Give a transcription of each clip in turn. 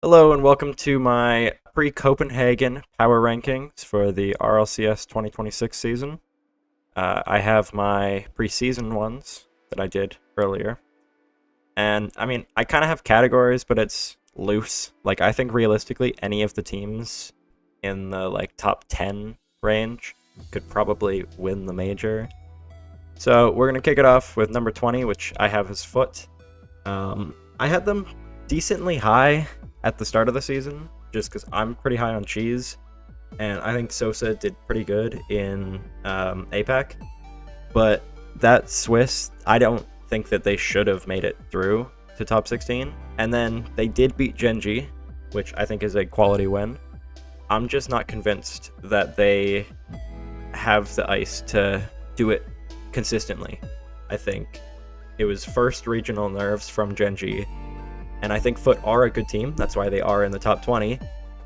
Hello and welcome to my pre-Copenhagen power rankings for the RLCS 2026 season. I have my preseason ones that I did earlier. And I mean, I kind of have categories, but it's loose. Like, I think realistically, any of the teams in the top 10 range could probably win the major. So we're going to kick it off with number 20, which I have as Foot. I had them decently high at the start of the season, just because I'm pretty high on Cheese, and I think Sosa did pretty good in APAC. But that Swiss, I don't think that they should have made it through to top 16. And then they did beat Genji, which I think is a quality win. I'm just not convinced that they have the ice to do it consistently. I think it was first regional nerves from Genji, and I think Foot are a good team. That's why they are in the top 20.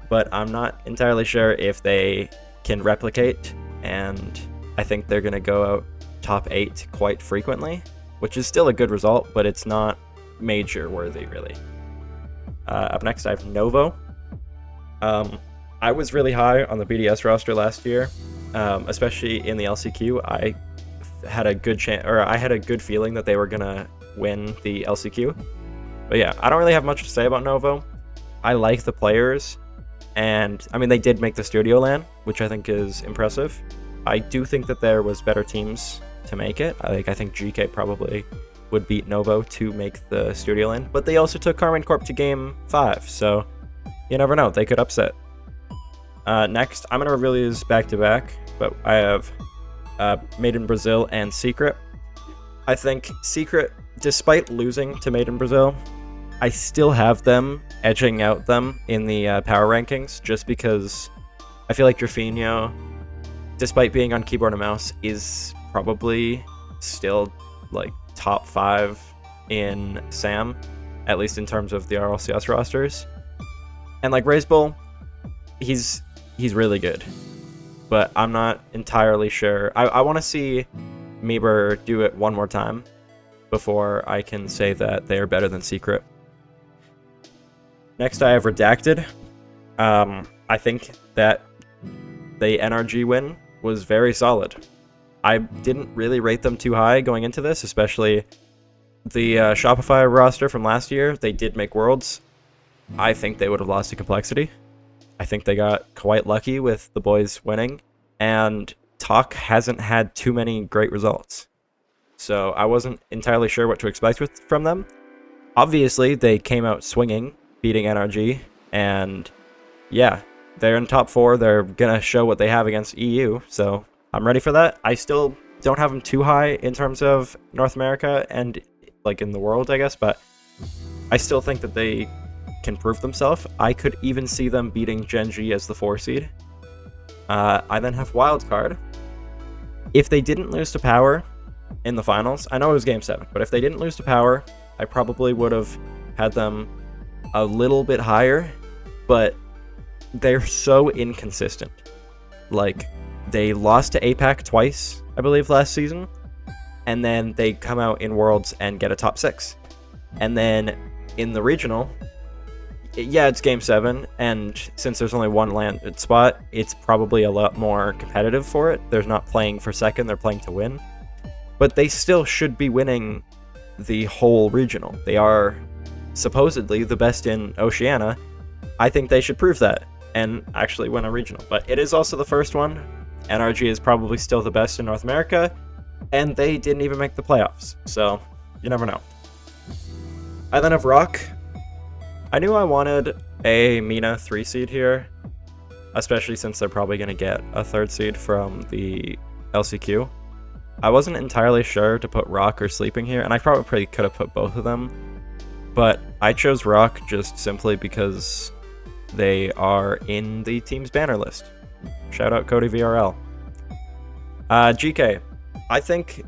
But I'm not entirely sure if they can replicate, and I think they're going to go out top 8 quite frequently, which is still a good result, but it's not major worthy, really. Up next, I have Novo. I was really high on the BDS roster last year, especially in the LCQ. I had a good I had a good feeling that they were going to win the LCQ. But yeah, I don't really have much to say about Novo. I like the players, and I mean, they did make the Studio LAN, which I think is impressive. I do think that there was better teams to make it. I think GK probably would beat Novo to make the Studio LAN, but they also took Carmine Corp to game 5, so you never know, they could upset. Next, I'm going to reveal these back-to-back, but I have Made in Brazil and Secret. I think Secret, despite losing to Made in Brazil, I still have them edging out them in the power rankings, just because I feel like Drafinho, despite being on keyboard and mouse, is probably still like top 5 in SAM, at least in terms of the RLCS rosters. And like Razebull, he's really good, but I'm not entirely sure. I want to see Meeber do it one more time before I can say that they are better than Secret. Next, I have Redacted. I think that the NRG win was very solid. I didn't really rate them too high going into this, especially the Shopify roster from last year. They did make Worlds. I think they would have lost to Complexity. I think they got quite lucky with the boys winning, and Talk hasn't had too many great results. So I wasn't entirely sure what to expect from them. Obviously, they came out swinging, beating NRG, and yeah, they're in top 4. They're going to show what they have against EU, so I'm ready for that. I still don't have them too high in terms of North America and like in the world, I guess, but I still think that they can prove themselves. I could even see them beating Genji as the 4 seed. I then have Wildcard. If they didn't lose to Power in the finals, I know it was Game 7, but if they didn't lose to Power, I probably would have had them a little bit higher, but they're so inconsistent. Like, they lost to APAC twice, I believe, last season, and then they come out in Worlds and get a top 6. And then in the regional, yeah, it's Game 7, and since there's only one landed spot, it's probably a lot more competitive for it. They're not playing for second, they're playing to win. But they still should be winning the whole regional. They are supposedly the best in Oceania. I think they should prove that and actually win a regional. But it is also the first one. NRG is probably still the best in North America, and they didn't even make the playoffs, so you never know. I then have Rock. I knew I wanted a MENA 3 seed here, especially since they're probably going to get a 3rd seed from the LCQ. I wasn't entirely sure to put Rock or Sleeping here, and I probably could have put both of them, but I chose Rock just simply because they are in the team's banner list. Shout out Cody VRL. GK. I think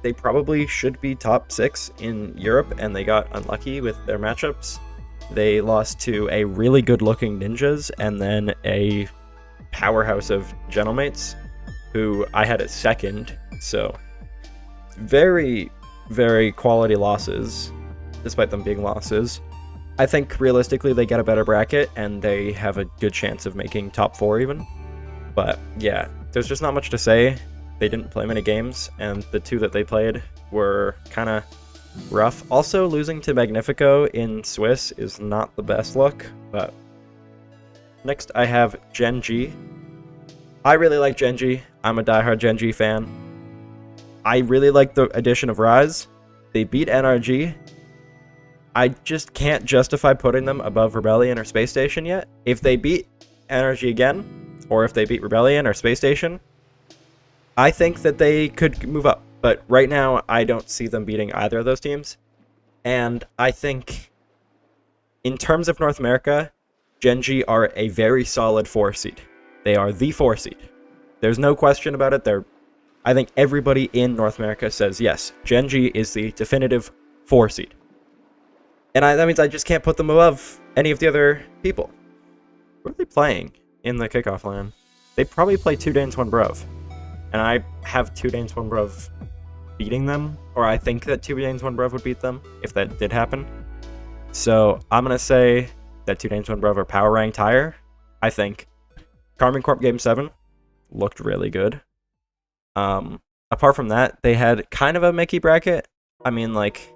they probably should be top 6 in Europe, and they got unlucky with their matchups. They lost to a really good-looking Ninjas and then a powerhouse of Gentlemates, who I had at 2nd. So very, very quality losses, despite them being losses. I think realistically they get a better bracket and they have a good chance of making top 4 even. But yeah, there's just not much to say. They didn't play many games, and the 2 that they played were kind of rough. Also, losing to Magnifico in Swiss is not the best look, but next I have Gen G. I really like Gen G. I'm a diehard Gen G fan. I really like the addition of Rise. They beat NRG. I just can't justify putting them above Rebellion or Space Station yet. If they beat NRG again, or if they beat Rebellion or Space Station, I think that they could move up. But right now, I don't see them beating either of those teams. And I think, in terms of North America, Gen G are a very solid 4 seed. They are the 4 seed. There's no question about it. I think everybody in North America says, yes, Gen G is the definitive 4 seed. And that means I just can't put them above any of the other people. What are they playing in the kickoff LAN? They probably play 2 Danes, 1 Brov. And I have 2 Danes, 1 Brov beating them, or I think that 2 Danes, 1 Brov would beat them, if that did happen. So I'm going to say that 2 Danes, 1 Brov are power ranked higher. I think Karmine Corp Game 7 looked really good. Apart from that, they had kind of a Mickey bracket. I mean, like,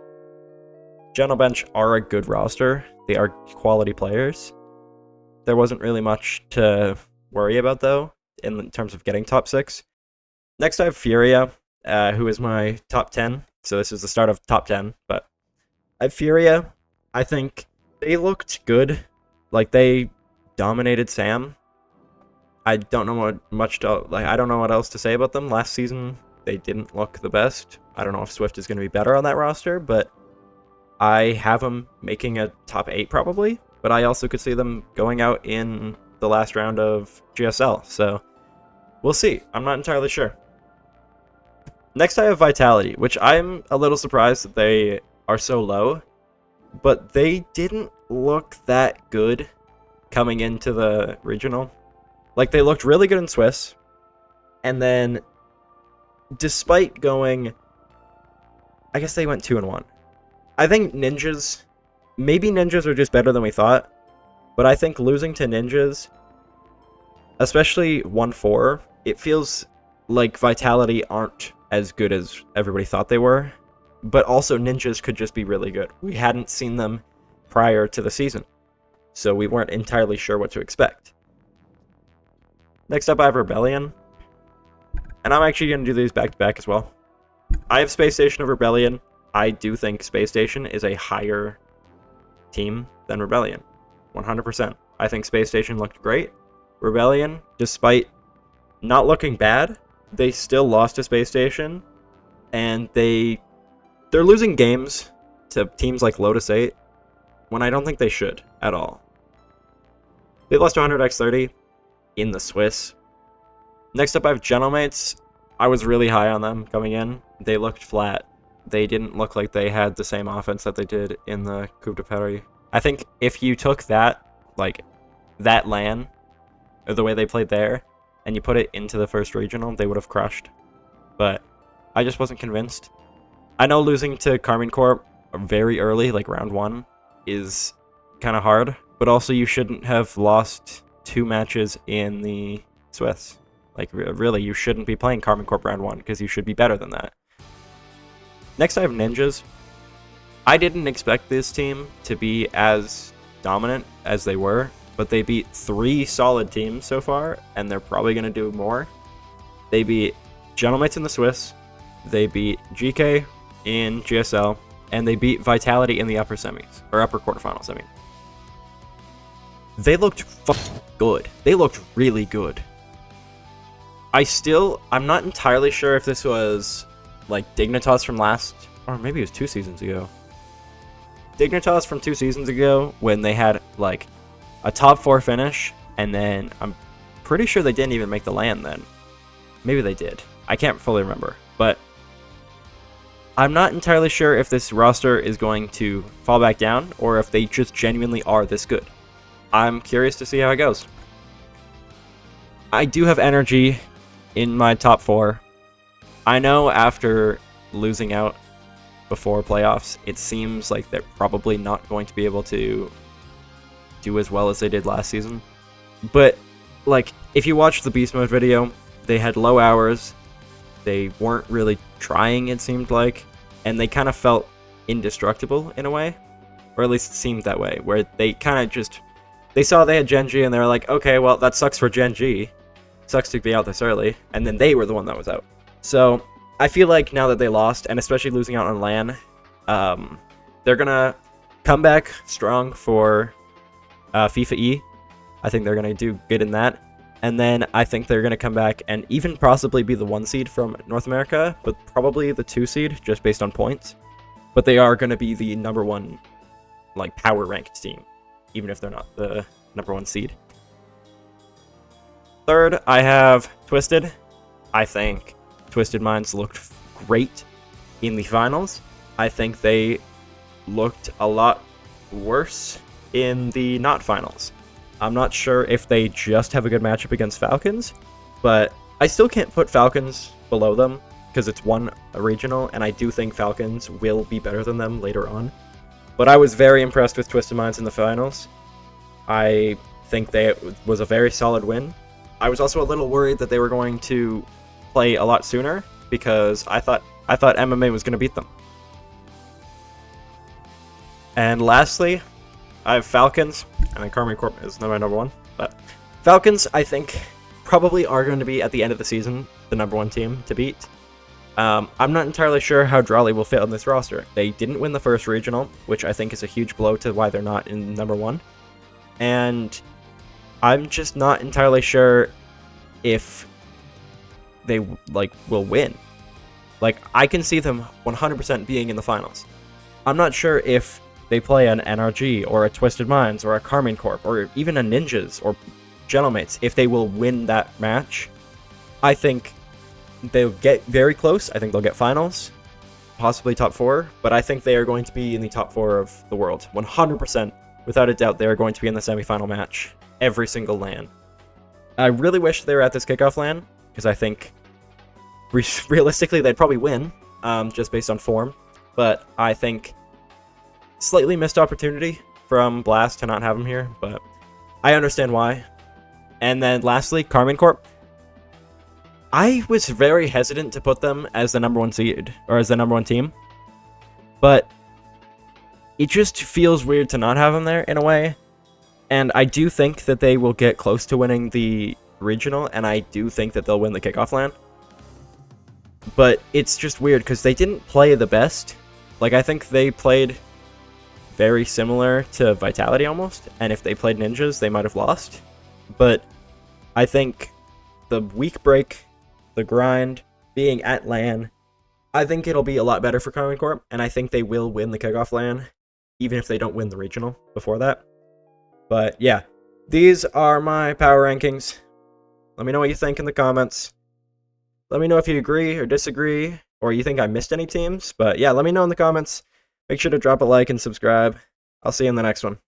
General Bench are a good roster. They are quality players. There wasn't really much to worry about, though, in terms of getting top 6. Next, I have Furia, who is my top 10. So this is the start of top 10. But I have Furia. I think they looked good. Like, they dominated Sam. I don't know I don't know what else to say about them. Last season, they didn't look the best. I don't know if Swift is going to be better on that roster, but I have them making a top 8 probably. But I also could see them going out in the last round of GSL. So we'll see. I'm not entirely sure. Next, I have Vitality, which I'm a little surprised that they are so low. But they didn't look that good coming into the regional. Like, they looked really good in Swiss. And then, despite going, I guess they went 2-1. I think maybe Ninjas are just better than we thought. But I think losing to Ninjas, especially 1-4, it feels like Vitality aren't as good as everybody thought they were. But also, Ninjas could just be really good. We hadn't seen them prior to the season, so we weren't entirely sure what to expect. Next up, I have Rebellion. And I'm actually going to do these back-to-back as well. I have Space Station over Rebellion. I do think Space Station is a higher team than Rebellion. 100%. I think Space Station looked great. Rebellion, despite not looking bad, they still lost to Space Station. And they're losing games to teams like Lotus 8 when I don't think they should at all. They lost to 100x30 in the Swiss. Next up, I have Gentlemates. I was really high on them coming in. They looked flat. They didn't look like they had the same offense that they did in the Coupe de Paris. I think if you took that LAN, or the way they played there, and you put it into the first regional, they would have crushed. But I just wasn't convinced. I know losing to Karmine Corp very early, like round 1, is kind of hard, but also you shouldn't have lost 2 matches in the Swiss. Like, really, you shouldn't be playing Karmine Corp round 1, because you should be better than that. Next, I have Ninjas. I didn't expect this team to be as dominant as they were, but they beat 3 solid teams so far, and they're probably going to do more. They beat Gentlemates in the Swiss, they beat GK in GSL, and they beat Vitality in the upper semis, or upper quarterfinal semi. They looked good. They looked really good. I'm not entirely sure if this was like Dignitas from last, or maybe it was 2 seasons ago. Dignitas from 2 seasons ago when they had like a top 4 finish, and then I'm pretty sure they didn't even make the LAN then. Maybe they did. I can't fully remember, but I'm not entirely sure if this roster is going to fall back down or if they just genuinely are this good. I'm curious to see how it goes. I do have Energy in my top 4. I know after losing out before playoffs, it seems like they're probably not going to be able to do as well as they did last season. But, like, if you watch the Beast Mode video, they had low hours, they weren't really trying, it seemed like, and they kind of felt indestructible in a way, or at least it seemed that way, where they kind of just, they saw they had Gen G and they were like, okay, well, that sucks for Gen G, sucks to be out this early, and then they were the one that was out. So, I feel like now that they lost, and especially losing out on LAN, they're gonna come back strong for FIFA E. I think they're gonna do good in that. And then I think they're gonna come back and even possibly be the 1 seed from North America, but probably the 2 seed just based on points. But they are gonna be the #1, like, power ranked team, even if they're not the #1 seed. Third, I have Twisted. I think Twisted Minds looked great in the finals. I think they looked a lot worse in the not finals. I'm not sure if they just have a good matchup against Falcons, but I still can't put Falcons below them because it's one regional, and I do think Falcons will be better than them later on. But I was very impressed with Twisted Minds in the finals. I think it was a very solid win. I was also a little worried that they were going to play a lot sooner because I thought MMA was going to beat them. And lastly, I have Falcons, and then Karmine Corp is my #1. But Falcons, I think, probably are going to be, at the end of the season, the #1 team to beat. I'm not entirely sure how Drawley will fit on this roster. They didn't win the first regional, which I think is a huge blow to why they're not in #1. And I'm just not entirely sure if they, like, will win. Like, I can see them 100% being in the finals. I'm not sure if they play an NRG, or a Twisted Minds, or a Karmine Corp, or even a Ninjas, or Gentlemates, if they will win that match. I think they'll get very close. I think they'll get finals, possibly top 4, but I think they are going to be in the top 4 of the world. 100%, without a doubt, they are going to be in the semifinal match every single LAN. I really wish they were at this kickoff LAN, because I think realistically they'd probably win, just based on form, but I think slightly missed opportunity from Blast to not have him here, but I understand why. And then lastly, Karmine Corp. I was very hesitant to put them as the #1 seed, or as the #1 team, but it just feels weird to not have them there in a way. And I do think that they will get close to winning the regional, and I do think that they'll win the kickoff LAN. But it's just weird because they didn't play the best. Like, I think they played very similar to Vitality almost, and if they played Ninjas, they might have lost. But I think the week break, the grind, being at LAN, I think it'll be a lot better for Karmine Corp, and I think they will win the kickoff LAN, even if they don't win the regional before that. But yeah, these are my power rankings. Let me know what you think in the comments. Let me know if you agree or disagree, or you think I missed any teams. But yeah, let me know in the comments. Make sure to drop a like and subscribe. I'll see you in the next one.